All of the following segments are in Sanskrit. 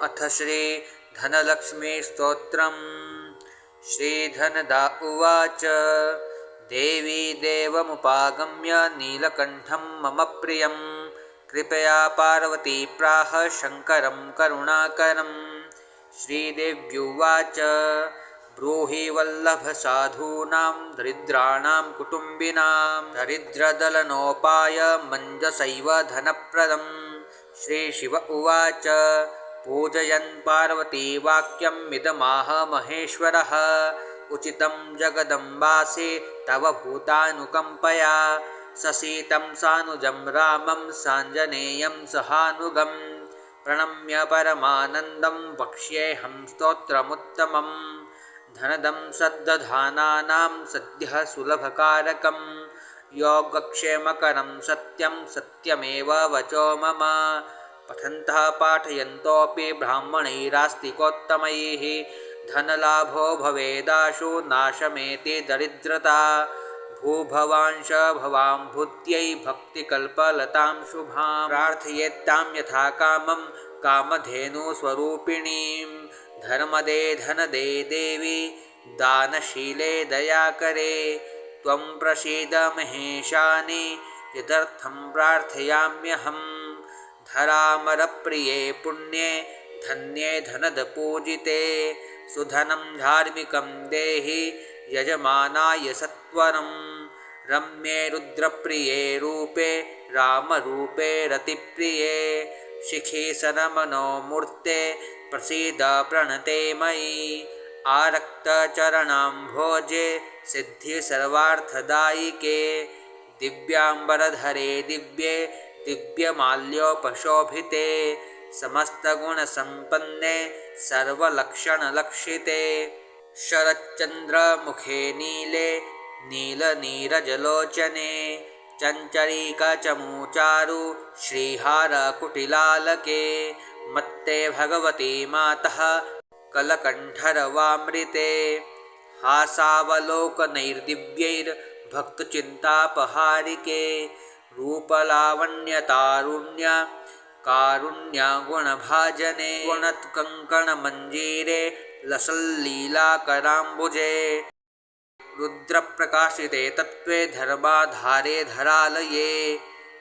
अथ श्री धनलक्ष्मी स्तोत्रम्। श्रीधनदा उवाच देवी देवमुपागम्य नीलकण्ठं मम प्रियं कृपया पार्वती प्राह शङ्करं करुणाकरं। श्रीदेव्युवाच ब्रूहि वल्लभसाधूनां दरिद्राणां कुटुम्बिनां दरिद्रदलनोपायमञ्जसैव धनप्रदम्। श्रीशिव उवाच पूजयन् पार्वती वाक्यमिदमाह महेश्वरः उचितं जगदम्बासि तव भूतानुकम्पया ससीतं सानुजं रामं साञ्जनेयं सहानुगं प्रणम्य परमानन्दं वक्ष्येऽहं स्तोत्रमुत्तमम्। धनदं सद्दधानानां सद्यः सुलभकारकं योगक्षेमकरं सत्यं सत्यमेव वचो मम। पठन्तः पाठयन्तोऽपि ब्राह्मणैरास्तिकोत्तमैः धनलाभो भवेदाशु नाशमेति दरिद्रता। भूभवांश भवां भूत्यै भक्तिकल्पलतां शुभां प्रार्थयेत्तां यथा कामं कामधेनुस्वरूपिणीं। धर्मदे धनदे देवी दानशीले दयाकरे त्वं प्रसीद महेशानि यदर्थं प्रार्थयाम्यहम्। धरामरप्रिये पुण्ये धन्ये धनदपूजिते सुधनं धार्मिकं देहि यजमानाय सत्वरं। रम्ये रुद्रप्रिये रूपे रामरूपे रतिप्रिये शिखि सनमनोमूर्ते प्रसीद प्रणते मयि। आरक्तचरणाम्भोजे सिद्धि सर्वार्थदायिके दिव्याम्बरधरे दिव्ये दिव्यमाल्योपशोभिते समस्तगुणसम्पन्ने सर्वलक्षणलक्षिते शरच्चन्द्रमुखे नीले नीलनीरजलोचने चञ्चरीकचमूचारु श्रीहारकुटिलालके मत्ते भगवती मातः कलकण्ठरवामृते हासावलोकनैर्दिव्यैर्भक्तचिन्तापहारिके रूपलावण्यतारुण्य कारुण्यगुणभाजने गुणत्कङ्कणमञ्जीरे लसल्लीलाकराम्बुजे रुद्रप्रकाशिते तत्त्वे धर्माधारे धरालये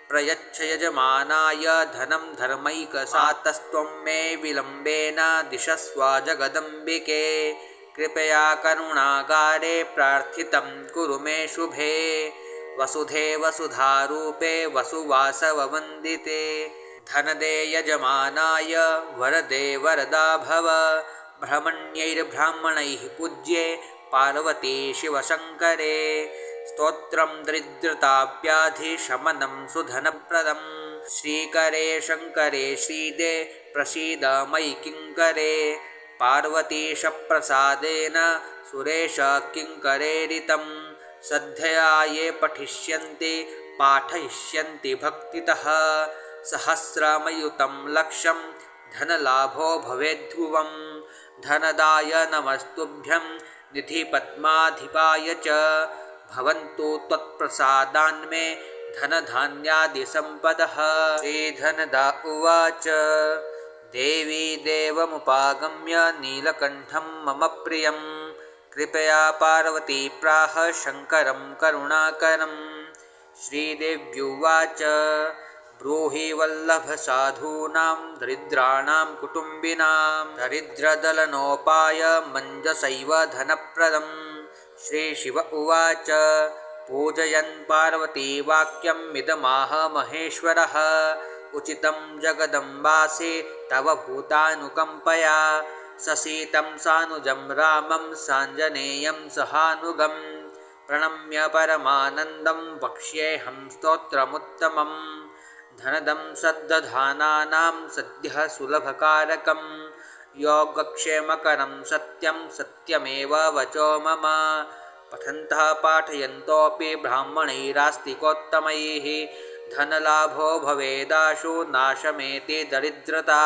प्रयच्छ यजमानाय धनं धर्मैकसातस्त्वं मे विलम्बेन दिशस्व जगदम्बिके। कृपया करुणागारे प्रार्थितं कुरु मे शुभे वसुधे वसुधारूपे वसुवासववन्दिते। धनदे यजमानाय वरदे वरदा भव ब्रह्मण्यैर्ब्राह्मणैः पूज्ये पार्वती शिवशङ्करे। स्तोत्रं दरिद्रताव्याधिशमनं सुधनप्रदं श्रीकरे शङ्करे श्रीदे प्रसीद मयि किङ्करे। पार्वतीशप्रसादेन सुरेश किङ्करेरितं श्रद्धया ये पठिष्यन्ति पाठयिष्यन्ति भक्तितः सहस्रमयुतं लक्षं धनलाभो भवेद्ध्रुवं। धनदाय नमस्तुभ्यं निधिपद्माधिपाय च भवन्तु त्वत्प्रसादान्मे धनधान्यादिसम्पदः। श्रीधनदा उवाच देवी देवमुपागम्य नीलकण्ठं मम प्रियं कृपया पार्वती प्राह शङ्करं करुणाकरं। श्रीदेव्युवाच ब्रूहि वल्लभसाधूनां दरिद्राणां कुटुम्बिनां दरिद्रदलनोपायमञ्जसैव धनप्रदम्। श्रीशिव उवाच पूजयन् पार्वती वाक्यमिदमाह महेश्वरः उचितं जगदम्बासि तव भूतानुकम्पया ससीतं सानुजं रामं साञ्जनेयं सहानुगं प्रणम्य परमानन्दं वक्ष्येऽहं स्तोत्रमुत्तमम्। धनदं सद्दधानानां सद्यः सुलभकारकं योगक्षेमकरं सत्यं सत्यमेव वचो मम। पठन्तः पाठयन्तोऽपि ब्राह्मणैरास्तिकोत्तमैः धनलाभो भवेदाशु नाशमेति दरिद्रता।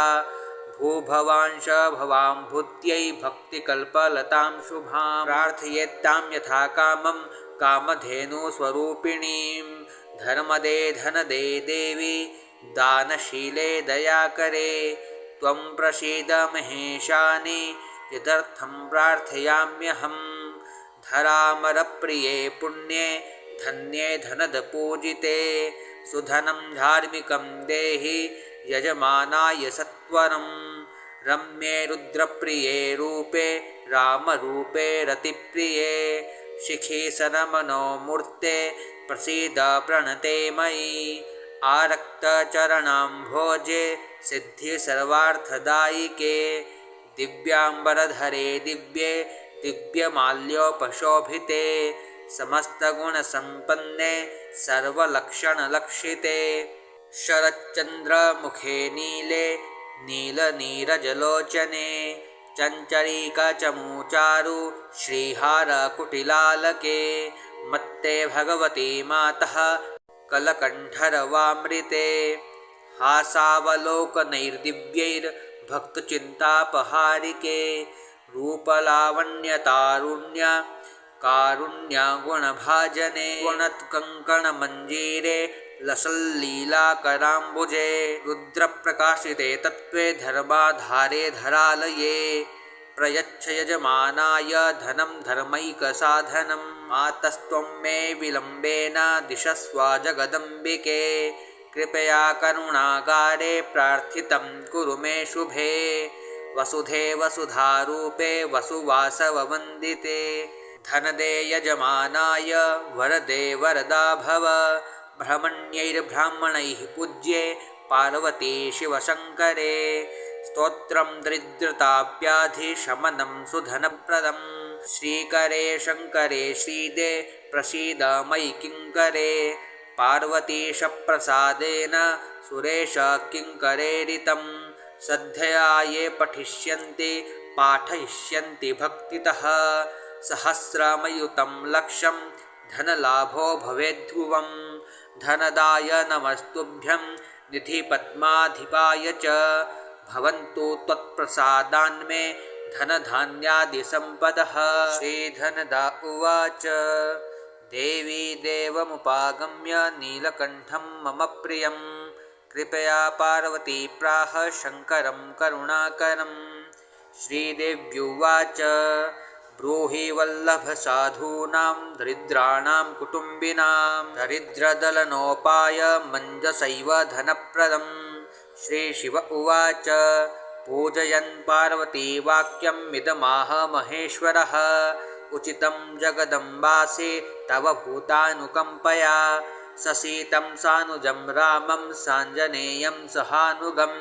भूभवांश भवां भूत्यै भक्तिकल्पलतां शुभां प्रार्थयेत्तां यथा कामं कामधेनुस्वरूपिणीं। धर्मदे धनदे देवी दानशीले दयाकरे त्वं प्रसीद महेशानि यदर्थं प्रार्थयाम्यहं धरामरप्रिये पुण्ये धन्ये धनदपूजिते सुधनं धार्मिकं देहि यजमानाय सत्वरं रम्ये रुद्रप्रिये रूपे रामरूपे रतिप्रिये शिखि सनमनोमूर्ते प्रसीद प्रणते मयि आरक्तचरणाम्भोजे सिद्धि सर्वार्थदायिके दिव्याम्बरधरे दिव्ये दिव्यमाल्योपशोभिते समस्तगुणसम्पन्ने सर्वलक्षणलक्षिते शरच्चन्द्रमुखे नीले नीलनीरजलोचने चञ्चरीकचमूचारु श्रीहारकुटिलालके मत्ते भगवती मातः कलकण्ठरवामृते हासावलोकनैर्दिव्यैर्भक्तचिन्तापहारिके रूपलावण्यतारुण्य कारुण्यगुणभाजने गुणत्कङ्कणमञ्जीरे लसल्लीलाकराम्बुजे रुद्रप्रकाशिते तत्त्वे धर्माधारे धरालये प्रयच्छ यजमानाय धनं धर्मैकसाधनं मातस्त्वं मे विलम्बेन दिशस्व जगदम्बिके कृपया करुणागारे प्रार्थितं कुरु मे शुभे वसुधे वसुधारूपे वसुवासववन्दिते धनदे यजमानाय वरदे वरदा भव ब्रह्मण्यैर्ब्राह्मणैः पूज्ये पार्वती शिवशङ्करे स्तोत्रं दरिद्रताव्याधिशमनं सुधनप्रदं श्रीकरे शङ्करे श्रीदे प्रसीद मयि किङ्करे पार्वतीशप्रसादेन सुरेश किङ्करेरितं श्रद्धया ये पठिष्यन्ति पाठयिष्यन्ति भक्तितः सहस्रमयुतं लक्षं धनलाभो भवेद्ध्रुवं धनदाय नमस्तुभ्यं निधिपद्माधिपाय च भवन्तु त्वत्प्रसादान्मे धनधान्यादिसम्पदः श्रीधनदा उवाच देवी देवमुपागम्य नीलकण्ठं मम प्रियं कृपया पार्वती प्राह शङ्करं करुणाकरं श्रीदेव्युवाच ब्रूहि वल्लभसाधूनां दरिद्राणां कुटुम्बिनां दरिद्रदलनोपायमञ्जसैव धनप्रदं श्रीशिव उवाच पूजयन् पार्वती वाक्यमिदमाह महेश्वरः उचितं जगदम्बासि तव भूतानुकम्पया ससीतं सानुजं रामं साञ्जनेयं सहानुगं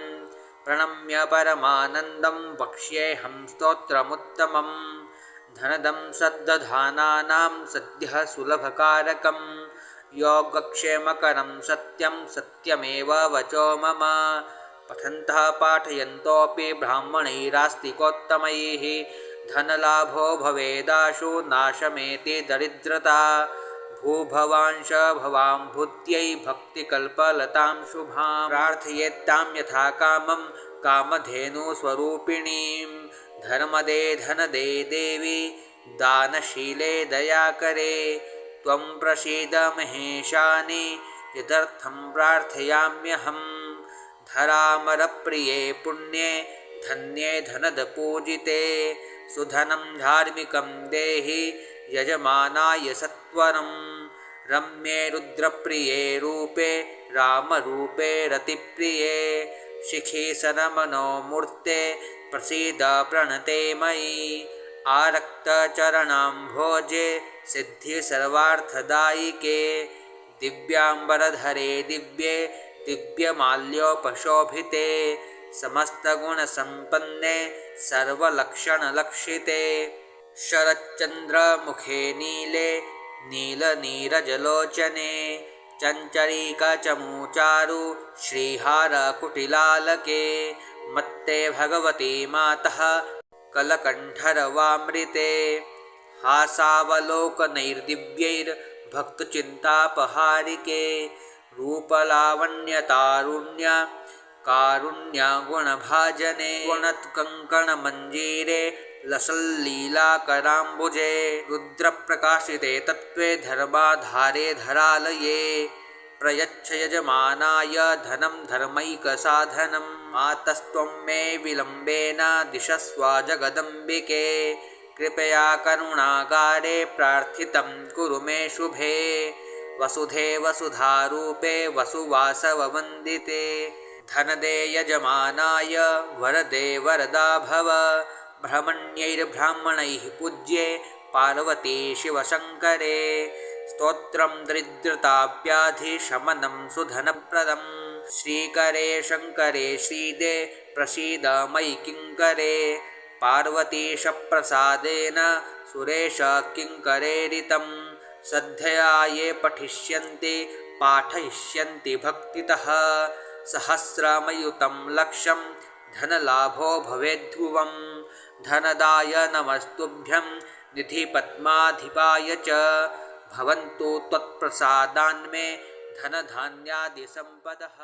प्रणम्य परमानन्दं वक्ष्येऽहं स्तोत्रमुत्तमं धनदं सद्दधानानां सद्यः सुलभकारकं योगक्षेमकरं सत्यं सत्यमेव वचो मम पठन्तः पाठयन्तोऽपि ब्राह्मणैरास्तिकोत्तमैः धनलाभो भवेदाशु नाशमेति दरिद्रता भूभवांश भवां भूत्यै भक्तिकल्पलतां शुभां प्रार्थयेत्तां यथा कामं कामधेनुस्वरूपिणीं धर्मदे धनदे देवी दानशीले दयाकरे त्वं प्रसीद महेशानि यदर्थं प्रार्थयाम्यहं धरामरप्रिये पुण्ये धन्ये धनदपूजिते सुधनं धार्मिकं देहि यजमानाय सत्वरं रम्ये रुद्रप्रिये रूपे रामरूपे रतिप्रिये शिखि सनमनोमूर्ते प्रसीद प्रणते मयि आरक्तचरणाम्भोजे सिद्धि सर्वार्थदायिके दिव्याम्बरधरे दिव्ये दिव्यमाल्योपशोभिते समस्तगुणसम्पन्ने सर्वलक्षणलक्षिते शरच्चन्द्रमुखे नीले नीलनीरजलोचने चञ्चरीकचमूचारु श्रीहारकुटिलालके मत्ते भगवती मातः कलकण्ठरवामृते हासावलोकनैर्दिव्यैर्भक्तचिन्तापहारिके रूपलावण्यतारुण्य कारुण्यगुणभाजने गुणत्कङ्कणमञ्जीरे लसल्लीलाकराम्बुजे रुद्रप्रकाशिते तत्त्वे धर्माधारे धरालये प्रयच्छ यजमानाय धनं धर्मैकसाधनं मातस्त्वं मे विलम्बेन दिशस्व जगदम्बिके कृपया करुणागारे प्रार्थितं कुरु मे शुभे वसुधे वसुधारूपे वसुवासववन्दिते धनदे यजमानाय वरदे वरदा भव ब्रह्मण्यैर्ब्राह्मणैः पूज्ये पार्वती शिवशङ्करे स्तोत्रं दरिद्रताव्याधिशमनं सुधनप्रदं श्रीकरे शङ्करे श्रीदे प्रसीद मयि किङ्करे पार्वतीशप्रसादेन सुरेश किङ्करेरितं श्रद्धया ये पठिष्यन्ति पाठयिष्यन्ति भक्तितः सहस्रमयुतं लक्षं धनलाभो भवेद्ध्रुवं धनदाय नमस्तुभ्यं निधिपद्माधिपाय च भवन्तु त्वत्प्रसादान्मे धनधान्यादिसम्पदः।